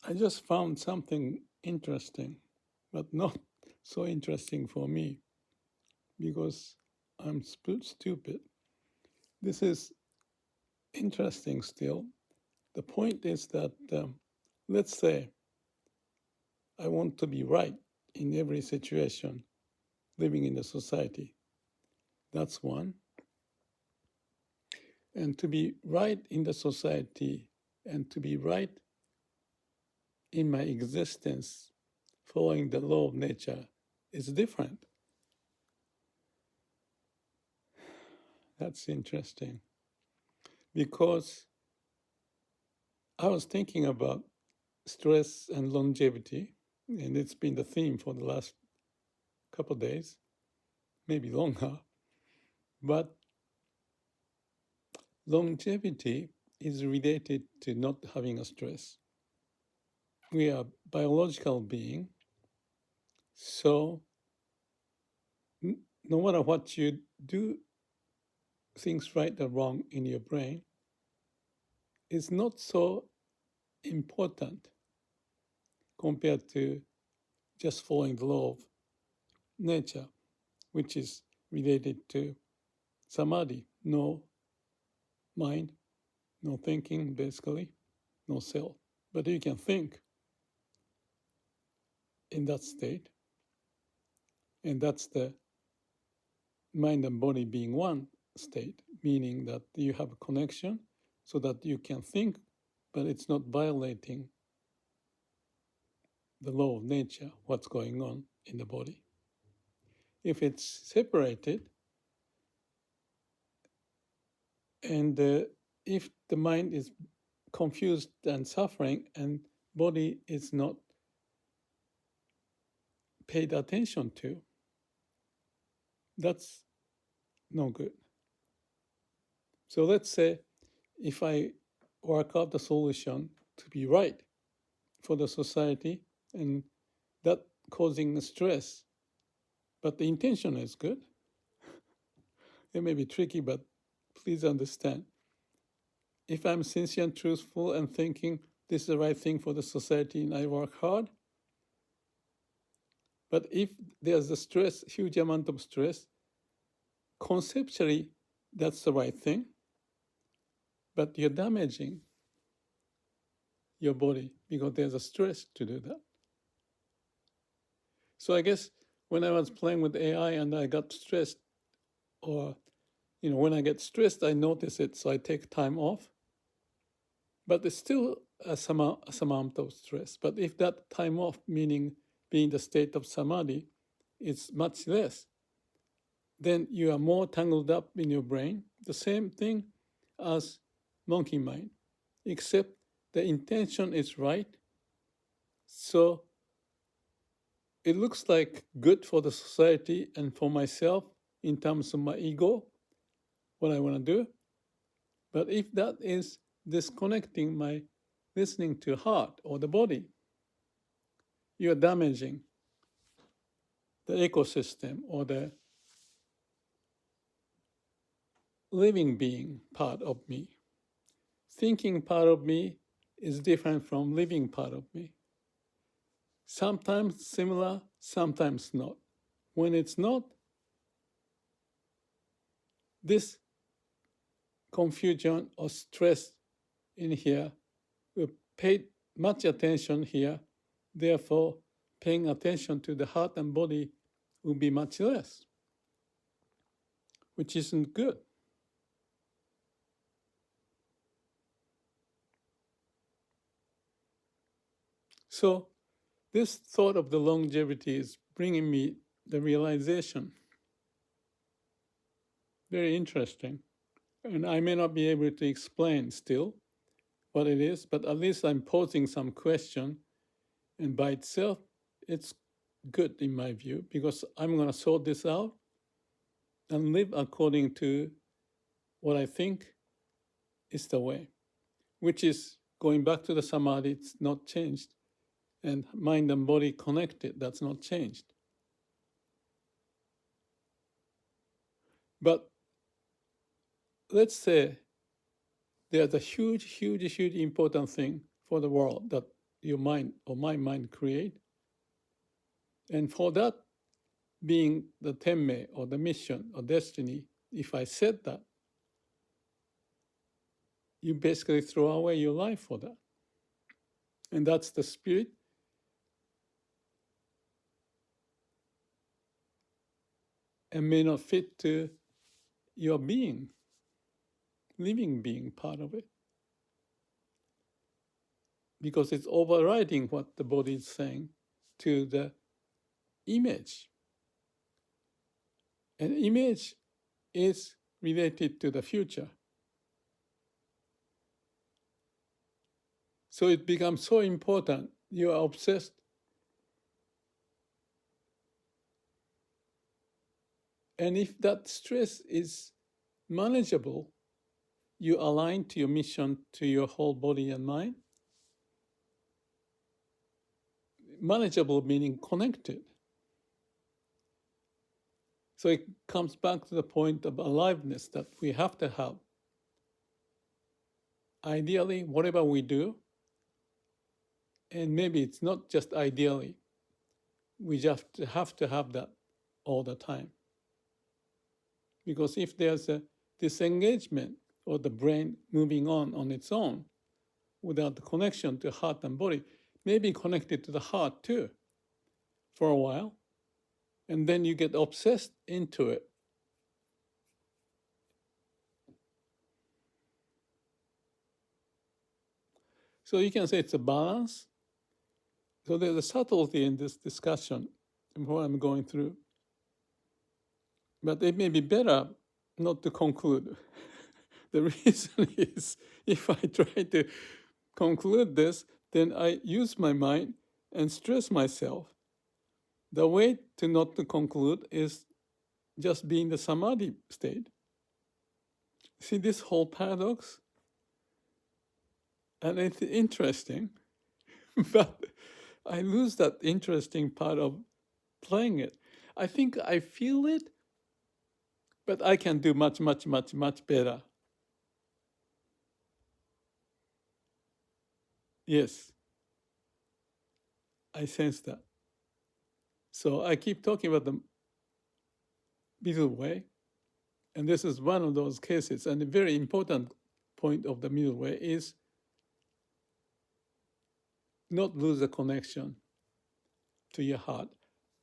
I just found something interesting, but not so interesting for me because I'm stupid. This is interesting still. The point is that, let's say, I want to be right in every situation living in the society. That's one. And to be right in the society and to be right in my existence following the law of nature is different. That's interesting because I was thinking about stress and longevity, and it's been the theme for the last couple of days, maybe longer. But longevity is related to not having a stress. We are biological being, so no matter what you do, things right or wrong in your brain is not so important compared to just following the law of nature, which is related to samadhi, no mind, no thinking, basically, no self. But you can think in that state, and that's the mind and body being one state, meaning that you have a connection so that you can think, but it's not violating the law of nature, what's going on in the body. If it's separated, and if the mind is confused and suffering and body is not paid attention to, that's no good. So let's say if I work out the solution to be right for the society and that causing stress, but the intention is good. It may be tricky, but please understand. If I'm sincere and truthful and thinking this is the right thing for the society and I work hard, but if there's a stress, huge amount of stress, conceptually that's the right thing, but you're damaging your body because there's a stress to do that. So I guess when I was playing with AI and I got stressed, or when I get stressed, I notice it, so I take time off. But it's still some amount of stress. But if that time off, meaning being the state of samadhi, is much less, then you are more tangled up in your brain. The same thing as monkey mind, except the intention is right. So it looks like good for the society and for myself in terms of my ego, what I want to do. But if that is disconnecting my listening to heart or the body, you are damaging the ecosystem or the living being part of me. Thinking part of me is different from living part of me. Sometimes similar, sometimes not. When it's not, this confusion or stress in here will pay much attention here. Therefore, paying attention to the heart and body will be much less, which isn't good. So this thought of the longevity is bringing me the realization. Very interesting. And I may not be able to explain still what it is, but at least I'm posing some question. And by itself, it's good in my view, because I'm going to sort this out and live according to what I think is the way, which is going back to the samadhi. It's not changed. And mind and body connected, that's not changed. But let's say there's a huge important thing for the world that your mind or my mind create. And for that being the tenmei or the mission or destiny, if I said that, you basically throw away your life for that. And that's the spirit. And may not fit to your being, living being part of it. Because it's overriding what the body is saying to the image. And image is related to the future. So it becomes so important. You are obsessed. And if that stress is manageable, you align to your mission, to your whole body and mind. Manageable meaning connected. So it comes back to the point of aliveness that we have to have. Ideally, whatever we do, and maybe it's not just ideally, we just have to have that all the time. Because if there's a disengagement or the brain moving on its own without the connection to heart and body, maybe connected to the heart too for a while, and then you get obsessed into it. So you can say it's a balance. So there's a subtlety in this discussion and what I'm going through. But it may be better not to conclude. The reason is if I try to conclude this, then I use my mind and stress myself. The way to not to conclude is just be in the samadhi state. See this whole paradox? And it's interesting, but I lose that interesting part of playing it. I think I feel it, but I can do much, much, much, much better. Yes, I sense that. So I keep talking about the middle way, and this is one of those cases. And a very important point of the middle way is not lose the connection to your heart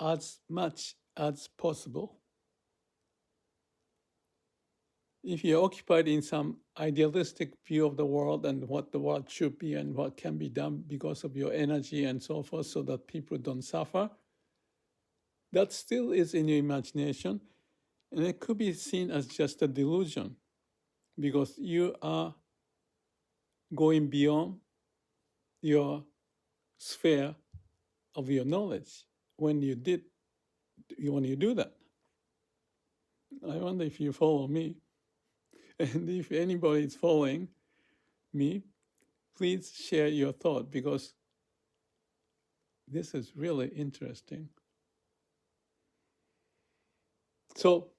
as much as possible. If you're occupied in some idealistic view of the world and what the world should be and what can be done because of your energy and so forth so that people don't suffer, that still is in your imagination, and it could be seen as just a delusion because you are going beyond your sphere of your knowledge when you do that. I wonder if you follow me. And if anybody is following me, please share your thought because this is really interesting. So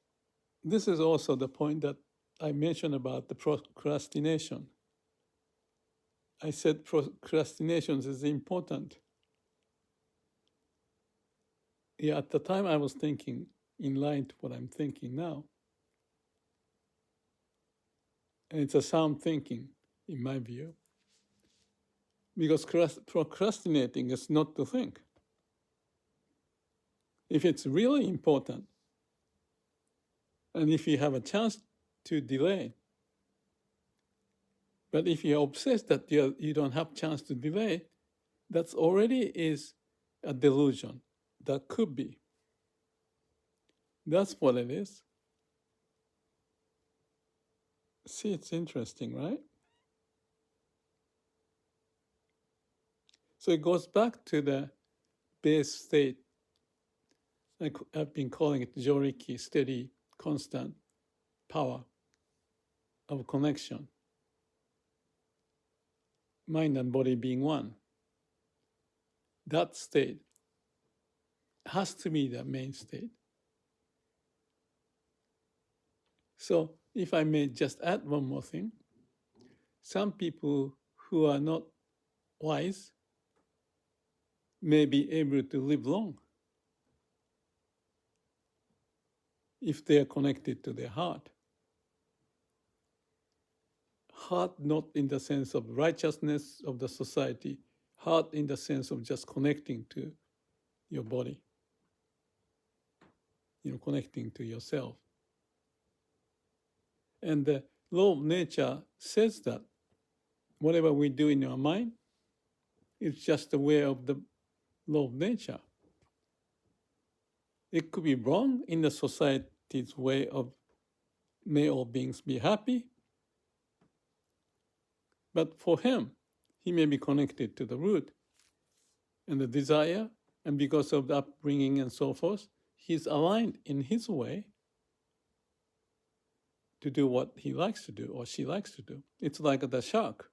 this is also the point that I mentioned about the procrastination. I said procrastination is important. Yeah, at the time I was thinking in line to what I'm thinking now. And it's a sound thinking, in my view. Because procrastinating is not to think. If it's really important, and if you have a chance to delay, but if you're obsessed that you don't have chance to delay, that's already is a delusion. That could be. That's what it is. See, it's interesting, right? So it goes back to the base state. I've been calling it joriki, steady, constant power of connection. Mind and body being one. That state has to be the main state. So if I may just add one more thing, some people who are not wise may be able to live long if they are connected to their heart. Heart not in the sense of righteousness of the society, heart in the sense of just connecting to your body, connecting to yourself. And the law of nature says that whatever we do in our mind is just a way of the law of nature. It could be wrong in the society's way of may all beings be happy, but for him, he may be connected to the root and the desire, and because of the upbringing and so forth, he's aligned in his way to do what he likes to do or she likes to do. It's like the shark.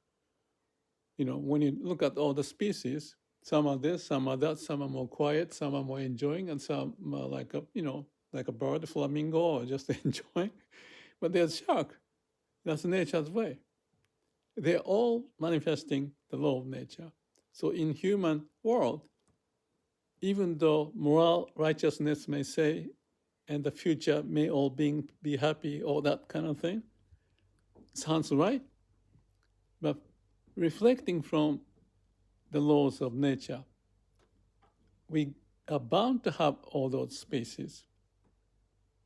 When you look at all the species, some are this, some are that, some are more quiet, some are more enjoying, and some are like a bird, a flamingo, or just enjoying. But there's shark. That's nature's way. They're all manifesting the law of nature. So in human world, even though moral righteousness may say, and the future may all beings be happy, all that kind of thing, sounds right. But reflecting from the laws of nature, we are bound to have all those species,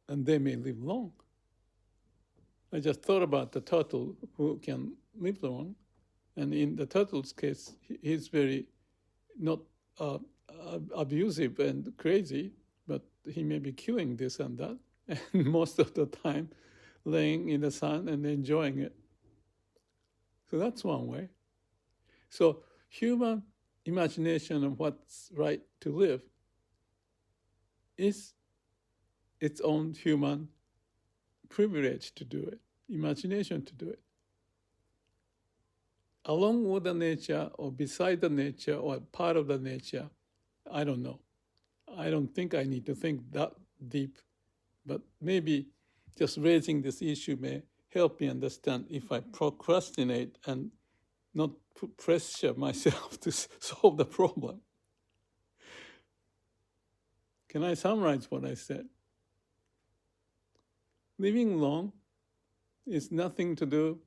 and they may live long. I just thought about the turtle who can live long, and in the turtle's case, he's very not abusive and crazy, but he may be killing this and that, and most of the time laying in the sun and enjoying it. So that's one way. So human imagination of what's right to live is its own human privilege to do it, imagination to do it. Along with the nature or beside the nature or part of the nature, I don't know. I don't think I need to think that deep, but maybe just raising this issue may help me understand if I procrastinate and not put pressure myself to solve the problem. Can I summarize what I said? Living long is nothing to do,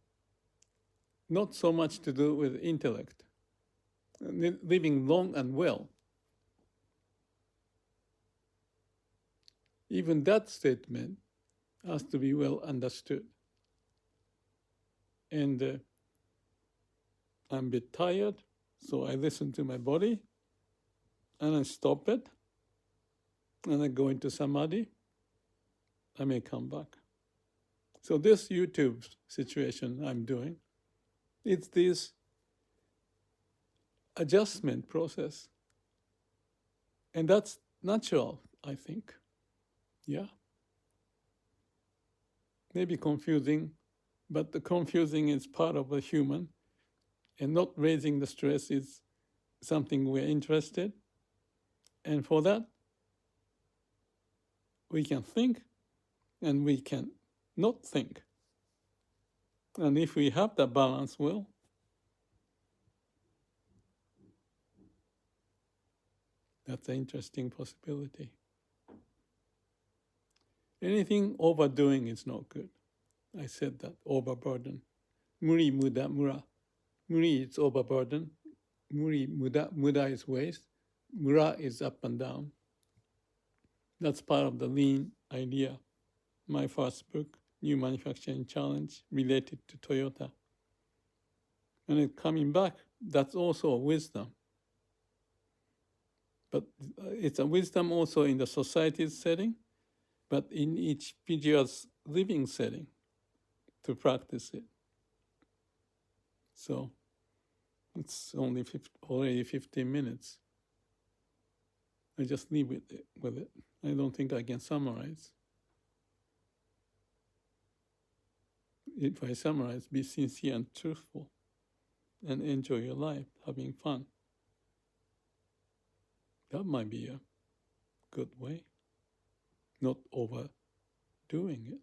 not so much to do with intellect. Living long and well. Even that statement has to be well understood. And I'm a bit tired, so I listen to my body, and I stop it, and I go into samadhi. I may come back. So this YouTube situation I'm doing, it's this adjustment process. And that's natural, I think. Yeah. Maybe confusing, but the confusing is part of a human, and not raising the stress is something we're interested. And for that, we can think and we can not think. And if we have that balance well, that's an interesting possibility. Anything overdoing is not good. I said that, overburden. Muri, muda, mura. Muri is overburden. Muri, muda. Muda is waste. Mura is up and down. That's part of the lean idea. My first book, New Manufacturing Challenge, related to Toyota. And it coming back, that's also a wisdom. But it's a wisdom also in the society's setting, but in each individual's living setting to practice it. So it's only already 15 minutes. I just leave with it. I don't think I can summarize. If I summarize, be sincere and truthful and enjoy your life, having fun. That might be a good way, not overdoing it.